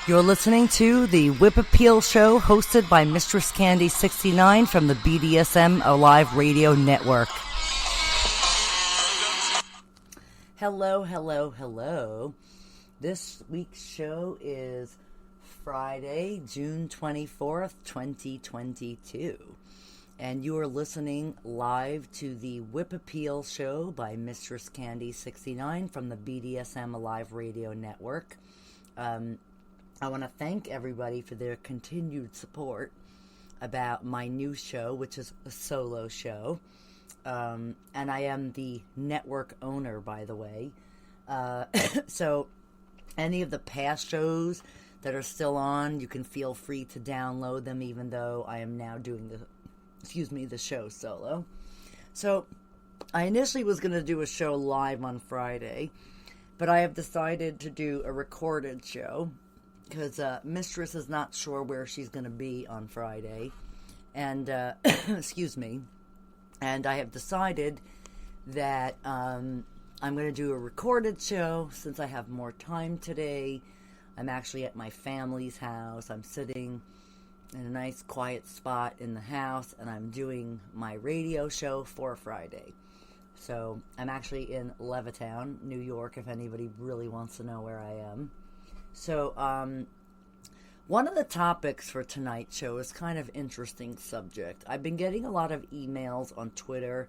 You're listening to the Whip Appeal Show, hosted by MistressCandy69 from the BDSM Alive Radio Network. Hello, hello, hello. This week's show is Friday, June 24th, 2022. And you are listening live to the Whip Appeal Show by MistressCandy69 from the BDSM Alive Radio Network. I want to thank everybody for their continued support about my new show, which is a solo show. And I am the network owner, by the way. So any of the past shows that are still on, you can feel free to download them, even though I am now doing the show solo. So I initially was going to do a show live on Friday, but I have decided to do a recorded show because Mistress is not sure where she's going to be on Friday. And, and I have decided that I'm going to do a recorded show since I have more time today. I'm actually at my family's house. I'm sitting in a nice quiet spot in the house, and I'm doing my radio show for Friday. So I'm actually in Levittown, New York, if anybody really wants to know where I am. So one of the topics for tonight's show is kind of interesting subject. I've been getting a lot of emails on Twitter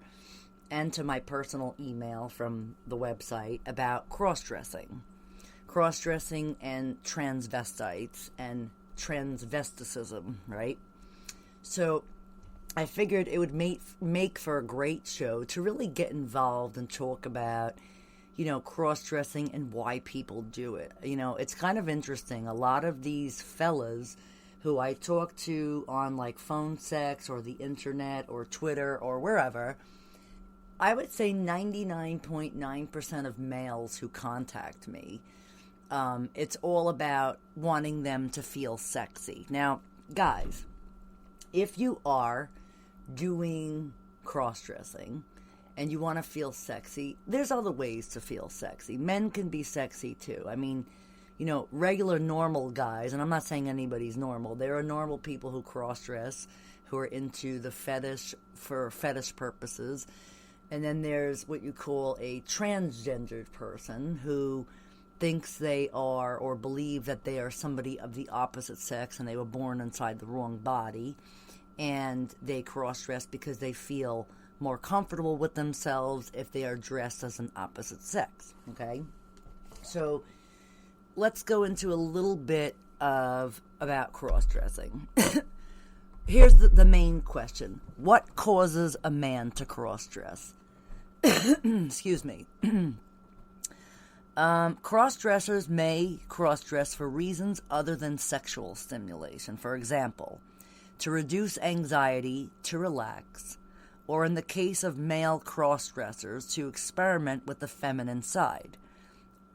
and to my personal email from the website about cross-dressing and transvestites and transvesticism, right? So I figured it would make for a great show to really get involved and talk about, cross-dressing and why people do it. It's kind of interesting. A lot of these fellas who I talk to on like phone sex or the internet or Twitter or wherever, I would say 99.9% of males who contact me, it's all about wanting them to feel sexy. Now, guys, if you are doing cross-dressing and you want to feel sexy, there's other ways to feel sexy. Men can be sexy too. I mean, regular normal guys, and I'm not saying anybody's normal. There are normal people who cross-dress, who are into the fetish for fetish purposes. And then there's what you call a transgendered person who thinks they are or believe that they are somebody of the opposite sex and they were born inside the wrong body, and they cross-dress because they feel more comfortable with themselves if they are dressed as an opposite sex, okay? So let's go into a little bit about cross-dressing. Here's the main question. What causes a man to cross-dress? Excuse me. Cross-dressers may cross-dress for reasons other than sexual stimulation. For example, to reduce anxiety, to relax, or in the case of male cross-dressers, to experiment with the feminine side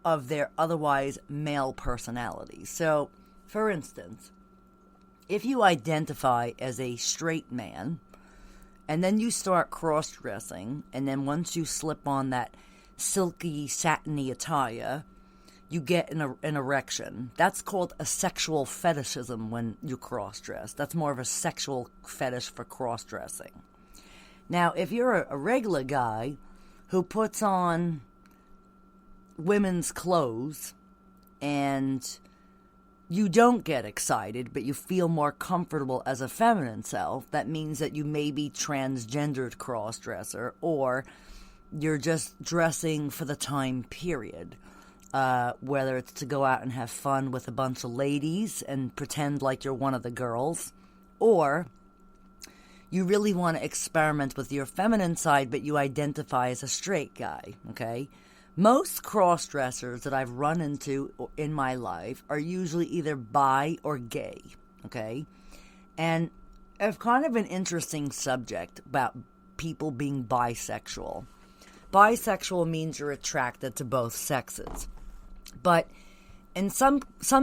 of their otherwise male personality. So, for instance, if you identify as a straight man, and then you start cross-dressing, and then once you slip on that silky, satiny attire, you get an erection. That's called a sexual fetishism when you cross-dress. That's more of a sexual fetish for cross-dressing. Now, if you're a regular guy who puts on women's clothes and you don't get excited, but you feel more comfortable as a feminine self, that means that you may be transgendered cross-dresser, or you're just dressing for the time period, whether it's to go out and have fun with a bunch of ladies and pretend like you're one of the girls, or you really want to experiment with your feminine side, but you identify as a straight guy, okay? Most cross-dressers that I've run into in my life are usually either bi or gay, okay? And it's kind of an interesting subject about people being bisexual. Bisexual means you're attracted to both sexes. But in some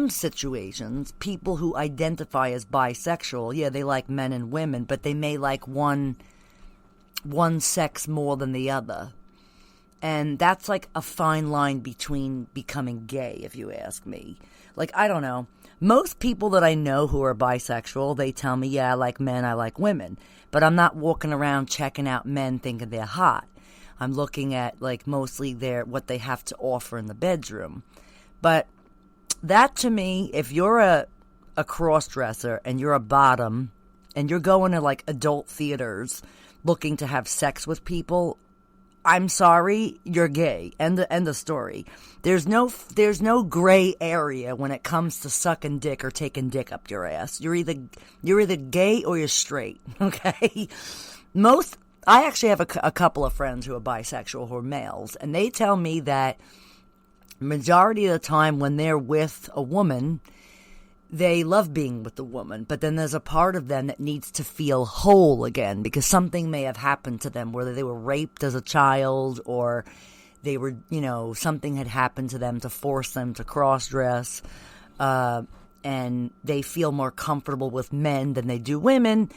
situations, people who identify as bisexual, yeah, they like men and women, but they may like one sex more than the other. And that's like a fine line between becoming gay, if you ask me. Like, I don't know. Most people that I know who are bisexual, they tell me, yeah, I like men, I like women. But I'm not walking around checking out men thinking they're hot. I'm looking at, like, mostly what they have to offer in the bedroom. But that, to me, if you're a cross-dresser and you're a bottom and you're going to, like, adult theaters looking to have sex with people, I'm sorry, you're gay. End of story. There's no gray area when it comes to sucking dick or taking dick up your ass. You're either gay or you're straight. Okay. I actually have a couple of friends who are bisexual who are males, and they tell me that majority of the time when they're with a woman, they love being with the woman, but then there's a part of them that needs to feel whole again because something may have happened to them, whether they were raped as a child or they were, something had happened to them to force them to cross-dress, and they feel more comfortable with men than they do women.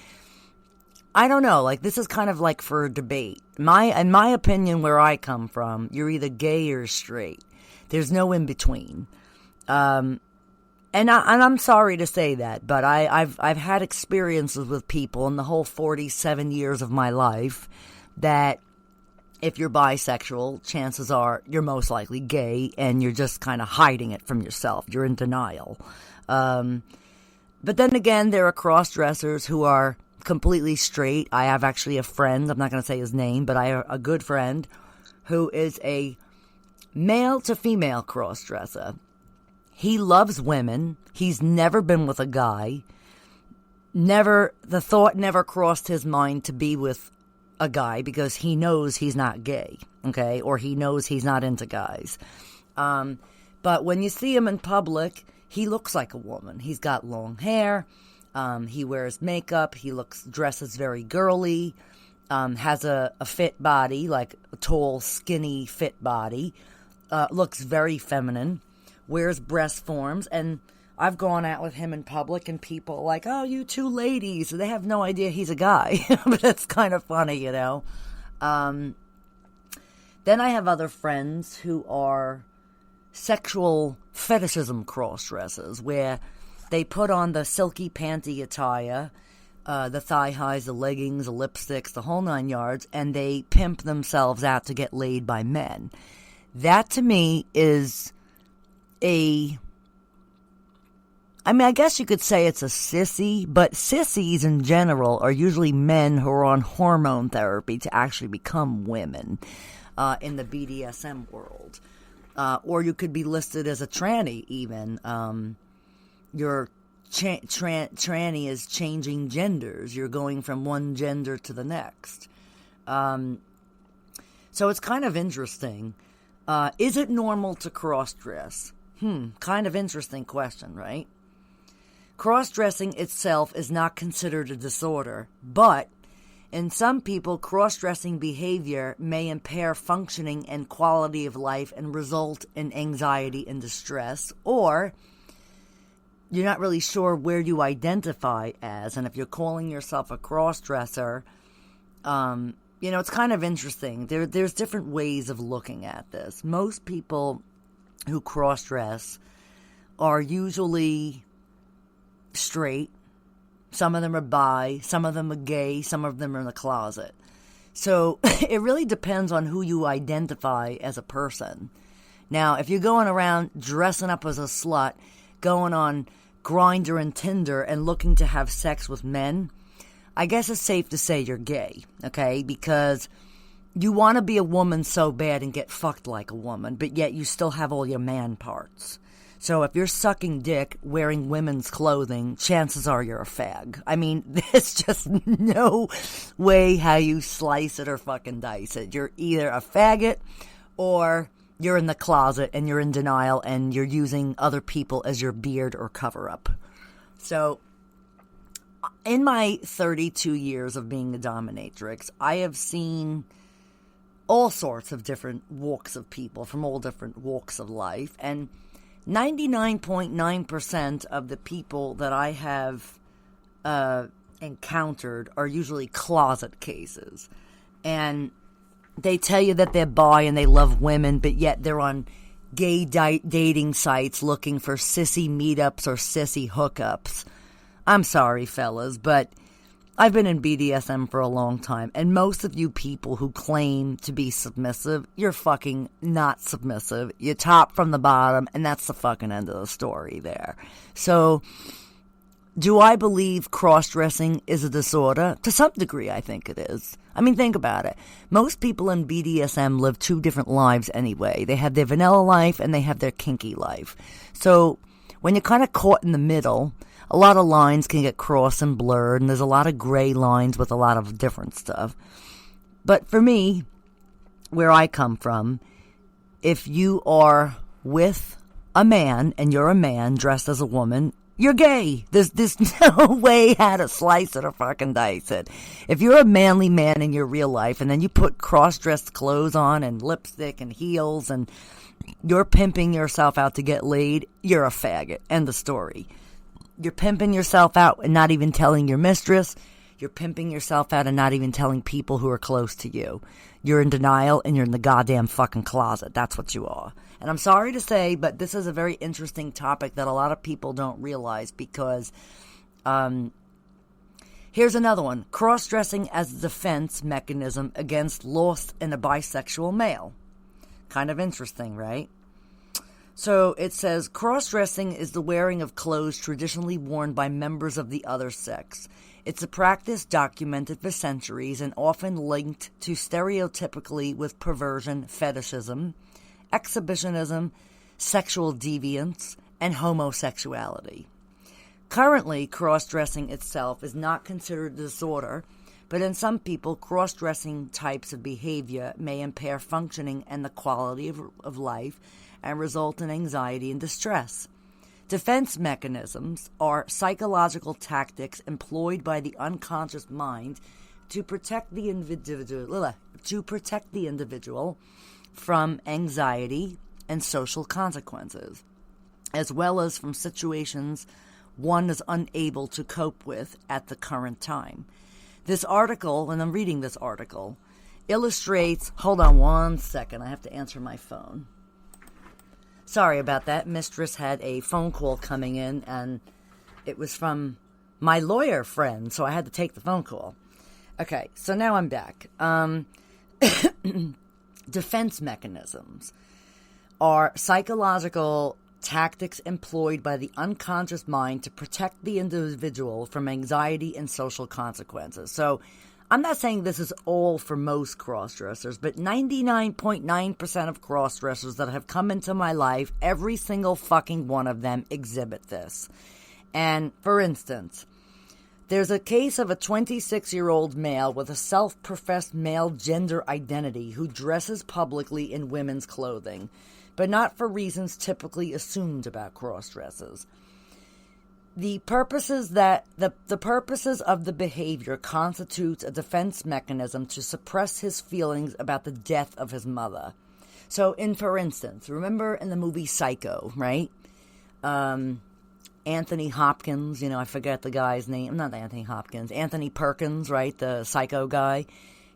I don't know, like, this is kind of like for a debate. In my opinion, where I come from, you're either gay or straight. There's no in between. And I'm sorry to say that, but I've had experiences with people in the whole 47 years of my life that if you're bisexual, chances are you're most likely gay and you're just kind of hiding it from yourself. You're in denial. But then again, there are cross-dressers who are completely straight. I have actually a friend, I'm not going to say his name, but I have a good friend who is a male to female cross-dresser. He loves women. He's never been with a guy. The thought never crossed his mind to be with a guy because he knows he's not gay, okay? Or he knows he's not into guys. But when you see him in public, he looks like a woman. He's got long hair. He wears makeup. He dresses very girly. Has a fit body, like a tall, skinny, fit body. Looks very feminine. Wears breast forms, and I've gone out with him in public, and people are like, oh, you two ladies. They have no idea he's a guy, but it's kind of funny, Then I have other friends who are sexual fetishism cross-dressers, where they put on the silky panty attire, the thigh highs, the leggings, the lipsticks, the whole 9 yards, and they pimp themselves out to get laid by men. That, to me, is I guess you could say it's a sissy, but sissies in general are usually men who are on hormone therapy to actually become women in the BDSM world. Or you could be listed as a tranny even. Your tranny is changing genders. You're going from one gender to the next. So it's kind of interesting. Is it normal to cross-dress? Kind of interesting question, right? Cross-dressing itself is not considered a disorder, but in some people, cross-dressing behavior may impair functioning and quality of life and result in anxiety and distress, or you're not really sure where you identify as, and if you're calling yourself a cross-dresser, it's kind of interesting. There's different ways of looking at this. Most people who cross-dress are usually straight. Some of them are bi, some of them are gay, some of them are in the closet. So it really depends on who you identify as a person. Now, if you're going around dressing up as a slut, going on Grindr and Tinder and looking to have sex with men, I guess it's safe to say you're gay, okay? Because you want to be a woman so bad and get fucked like a woman, but yet you still have all your man parts. So if you're sucking dick wearing women's clothing, chances are you're a fag. I mean, there's just no way how you slice it or fucking dice it. You're either a faggot or you're in the closet and you're in denial and you're using other people as your beard or cover-up. So in my 32 years of being a dominatrix, I have seen all sorts of different walks of people from all different walks of life, and 99.9% of the people that I have encountered are usually closet cases. And they tell you that they're bi and they love women, but yet they're on gay dating sites looking for sissy meetups or sissy hookups. I'm sorry, fellas, but I've been in BDSM for a long time, and most of you people who claim to be submissive, you're fucking not submissive. You're top from the bottom, and that's the fucking end of the story there. So, do I believe cross-dressing is a disorder? To some degree, I think it is. I mean, think about it. Most people in BDSM live two different lives anyway. They have their vanilla life, and they have their kinky life. So, when you're kind of caught in the middle, a lot of lines can get crossed and blurred, and there's a lot of gray lines with a lot of different stuff. But for me, where I come from, if you are with a man, and you're a man dressed as a woman, you're gay. There's no way how to slice it or fucking dice it. If you're a manly man in your real life, and then you put cross-dressed clothes on and lipstick and heels, and you're pimping yourself out to get laid, you're a faggot. End of story. You're pimping yourself out and not even telling your mistress. You're pimping yourself out and not even telling people who are close to you. You're in denial and you're in the goddamn fucking closet. That's what you are. And I'm sorry to say, but this is a very interesting topic that a lot of people don't realize because, here's another one. Cross-dressing as a defense mechanism against loss in a bisexual male. Kind of interesting, right? So it says, cross-dressing is the wearing of clothes traditionally worn by members of the other sex. It's a practice documented for centuries and often linked to stereotypically with perversion, fetishism, exhibitionism, sexual deviance, and homosexuality. Currently, cross-dressing itself is not considered a disorder, but in some people, cross-dressing types of behavior may impair functioning and the quality of life and result in anxiety and distress. Defense mechanisms are psychological tactics employed by the unconscious mind to protect the individual from anxiety and social consequences, as well as from situations one is unable to cope with at the current time. This article, and I'm reading this article, illustrates... Hold on one second. I have to answer my phone. Sorry about that. Mistress had a phone call coming in, and it was from my lawyer friend, so I had to take the phone call. Okay, so now I'm back. Defense mechanisms are psychological tactics employed by the unconscious mind to protect the individual from anxiety and social consequences. So I'm not saying this is all for most cross-dressers, but 99.9% of cross-dressers that have come into my life, every single fucking one of them exhibit this. And, for instance, there's a case of a 26-year-old male with a self-professed male gender identity who dresses publicly in women's clothing, but not for reasons typically assumed about cross-dressers. The purposes of the behavior constitutes a defense mechanism to suppress his feelings about the death of his mother. So, for instance, remember in the movie Psycho, right? Anthony Hopkins, I forget the guy's name. Not Anthony Hopkins. Anthony Perkins, right? The Psycho guy.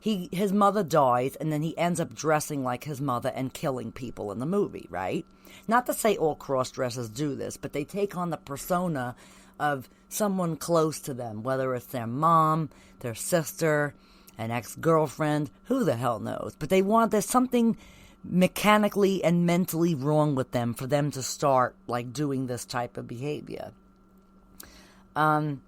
His mother dies, and then he ends up dressing like his mother and killing people in the movie, right? Not to say all cross-dressers do this, but they take on the persona of someone close to them, whether it's their mom, their sister, an ex-girlfriend, who the hell knows. But there's something mechanically and mentally wrong with them for them to start, doing this type of behavior. Now,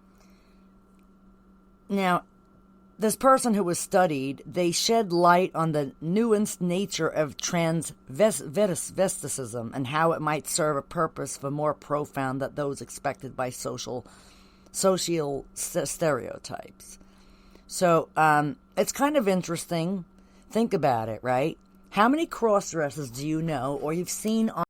this person who was studied, they shed light on the nuanced nature of transvestism and how it might serve a purpose for more profound than those expected by social stereotypes. So, it's kind of interesting. Think about it, right? How many cross-dressers do you know or you've seen on